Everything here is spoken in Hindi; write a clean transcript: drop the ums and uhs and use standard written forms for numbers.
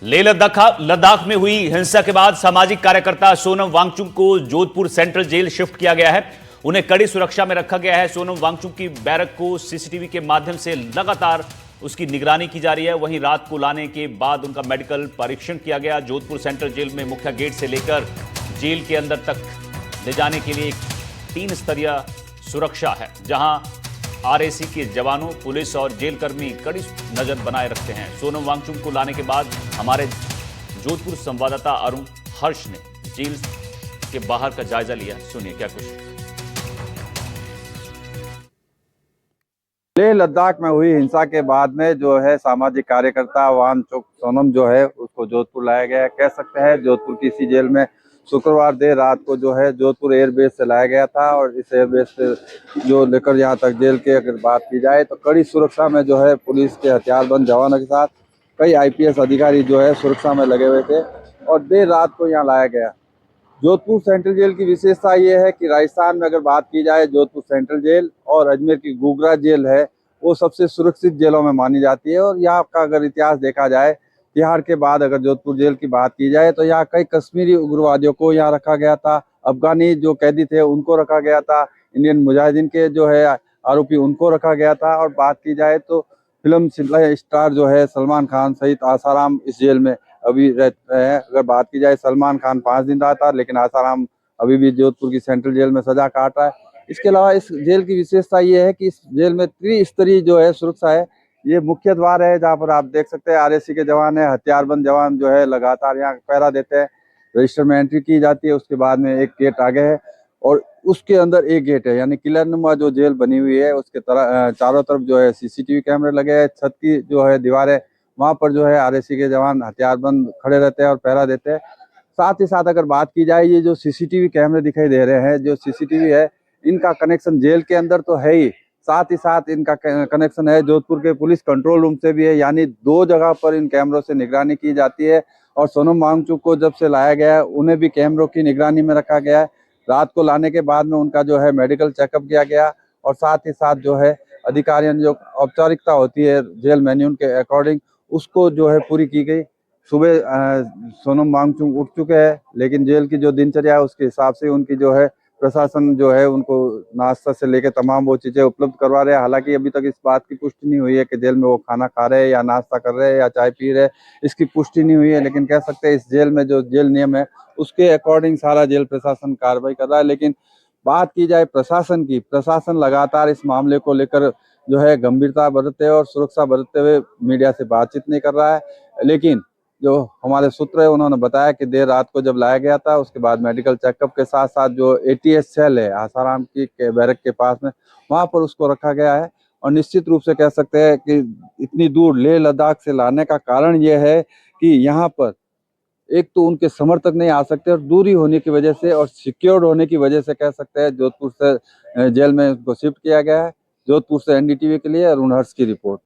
लेह लद्दाख में हुई हिंसा के बाद सामाजिक कार्यकर्ता सोनम वांगचुक को जोधपुर सेंट्रल जेल शिफ्ट किया गया है। उन्हें कड़ी सुरक्षा में रखा गया है। सोनम वांगचुक की बैरक को सीसीटीवी के माध्यम से लगातार उसकी निगरानी की जा रही है। वहीं रात को लाने के बाद उनका मेडिकल परीक्षण किया गया। जोधपुर सेंट्रल जेल में मुख्य गेट से लेकर जेल के अंदर तक ले जाने के लिए एक 3 स्तरीय सुरक्षा है, जहां आरएसी के जवानों, पुलिस और जेल कर्मी कड़ी नजर बनाए रखते हैं। सोनम वांगचुक को लाने के बाद हमारे जोधपुर संवाददाता अरुण हर्ष ने जेल के बाहर का जायजा लिया। सुनिए क्या कुछ। लेह लद्दाख में हुई हिंसा के बाद में जो है सामाजिक कार्यकर्ता वांगचुक सोनम जो है उसको जोधपुर लाया गया है। कह सकते हैं जोधपुर की इसी जेल में शुक्रवार देर रात को जो है जोधपुर एयरबेस से लाया गया था, और इस एयरबेस से जो लेकर यहाँ तक जेल के अगर बात की जाए तो कड़ी सुरक्षा में जो है पुलिस के हथियारबंद जवानों के साथ कई आईपीएस अधिकारी जो है सुरक्षा में लगे हुए थे, और देर रात को यहाँ लाया गया। जोधपुर सेंट्रल जेल की विशेषता ये है कि राजस्थान में अगर बात की जाए जोधपुर सेंट्रल जेल और अजमेर की गुगरा जेल है वो सबसे सुरक्षित जेलों में मानी जाती है। और यहाँ का अगर इतिहास देखा जाए, तिहाड़ के बाद अगर जोधपुर जेल की बात की जाए तो यहाँ कई कश्मीरी उग्रवादियों को यहाँ रखा गया था, अफगानी जो कैदी थे उनको रखा गया था, इंडियन मुजाहिदीन के जो है आरोपी उनको रखा गया था। और बात की जाए तो फिल्म स्टार जो है सलमान खान सहित आसाराम इस जेल में अभी रहते हैं। अगर बात की जाए सलमान खान 5 दिन रहा था, लेकिन आसाराम अभी भी जोधपुर की सेंट्रल जेल में सजा काट रहा है। इसके अलावा इस जेल की विशेषता ये है कि इस जेल में त्रिस्तरीय जो है सुरक्षा है। ये मुख्य द्वार है जहाँ पर आप देख सकते हैं आरएसी के जवान है, हथियारबंद जवान जो है लगातार यहाँ पहरा देते हैं। रजिस्टर में एंट्री की जाती है, उसके बाद में एक गेट आगे है और उसके अंदर एक गेट है, यानी किलरनुमा जो जेल बनी हुई है उसके चारों तरफ जो है सीसीटीवी कैमरे लगे हैं। छत की जो है दीवार है वहां पर जो है आरएसी के जवान हथियारबंद खड़े रहते हैं और पहरा देते हैं। साथ ही साथ अगर बात की जाए, ये जो सीसीटीवी कैमरे दिखाई दे रहे हैं, जो सीसीटीवी है इनका कनेक्शन जेल के अंदर तो है ही, साथ ही साथ इनका कनेक्शन है जोधपुर के पुलिस कंट्रोल रूम से भी है, यानी 2 जगह पर इन कैमरों से निगरानी की जाती है। और सोनम वांगचुक को जब से लाया गया है उन्हें भी कैमरों की निगरानी में रखा गया है। रात को लाने के बाद में उनका जो है मेडिकल चेकअप किया गया, और साथ ही साथ जो है अधिकारियों जो औपचारिकता होती है जेल मैन्यूल के अकॉर्डिंग उसको जो है पूरी की गई। सुबह सोनम वांगचुक उठ चुके हैं, लेकिन जेल की जो दिनचर्या है उसके हिसाब से उनकी जो है प्रशासन जो है उनको नाश्ता से लेकर तमाम वो चीजें उपलब्ध करवा रहे हैं। हालांकि अभी तक इस बात की पुष्टि नहीं हुई है कि जेल में वो खाना खा रहे हैं या नाश्ता कर रहे हैं या चाय पी रहे हैं, इसकी पुष्टि नहीं हुई है। लेकिन कह सकते हैं इस जेल में जो जेल नियम है उसके अकॉर्डिंग सारा जेल प्रशासन कार्रवाई कर रहा है। लेकिन बात की जाए प्रशासन की, प्रशासन लगातार इस मामले को लेकर जो है गंभीरता बरतते और सुरक्षा बरतते हुए मीडिया से बातचीत नहीं कर रहा है। लेकिन जो हमारे सूत्र है उन्होंने बताया कि देर रात को जब लाया गया था उसके बाद मेडिकल चेकअप के साथ साथ जो एटीएस सेल है आसाराम की बैरक के पास में वहां पर उसको रखा गया है। और निश्चित रूप से कह सकते हैं कि इतनी दूर लेह लद्दाख से लाने का कारण यह है कि यहाँ पर एक तो उनके समर्थक नहीं आ सकते, और दूरी होने की वजह से और सिक्योर्ड होने की वजह से कह सकते हैं जोधपुर से जेल में उनको शिफ्ट किया गया है। जोधपुर से एनडीटीवी के लिए अरुण हर्ष की रिपोर्ट।